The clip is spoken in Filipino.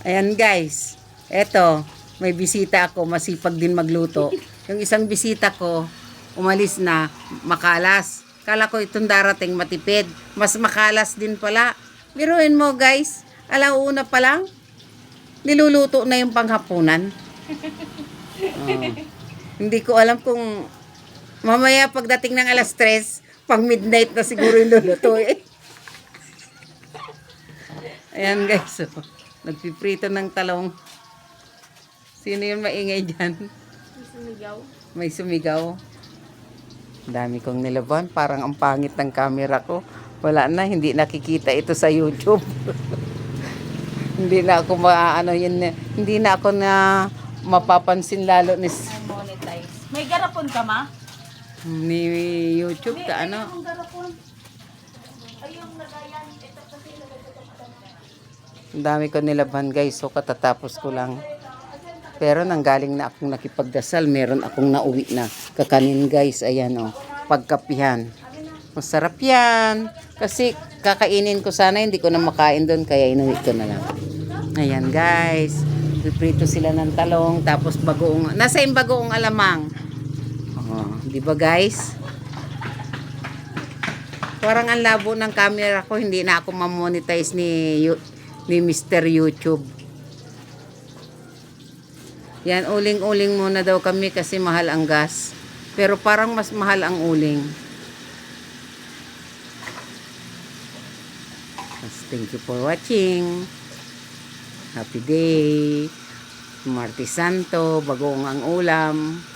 Ayan guys, eto, may bisita ako, masipag din magluto. Yung isang bisita ko, umalis na, makalas. Kala ko itong darating matipid, mas makalas din pala. Biruin mo guys, alauna pa lang, niluluto na yung panghapunan. Oh. Hindi ko alam kung mamaya pagdating ng alas 3, pang midnight na siguro yung luluto eh. Ayan guys, so, nagpiprito ng talong. Sino yung maingay dyan? May sumigaw. May sumigaw. Dami kong nilaban. Parang ang pangit ng camera ko. Wala na, hindi nakikita ito sa YouTube. Hindi na ako hindi na ako na mapapansin lalo May monetize. May garapon ka, ma? ni YouTube ka ano. Yung garapon. Ay, yung nagayan. Ito kasi Ang dami ko nilaban guys. So katatapos ko lang. Pero nanggaling na akong nakipagdasal. Meron akong nauwi na kakanin guys. Ayan o. Pagkapihan. Masarap yan. Kasi kakainin ko sana. Hindi ko na makain doon. Kaya inuwi ko na lang. Ayan guys. Piprito sila ng talong. Tapos bagoong. Nasa yung bagoong alamang. Oh, di ba guys? Parang ang labo ng camera ko. Hindi na ako mamonetize ni Mr. YouTube. Yan, uling-uling muna daw kami kasi mahal ang gas. Pero parang mas mahal ang uling. Thank you for watching. Happy day. Martes Santo, bagoong ang ulam.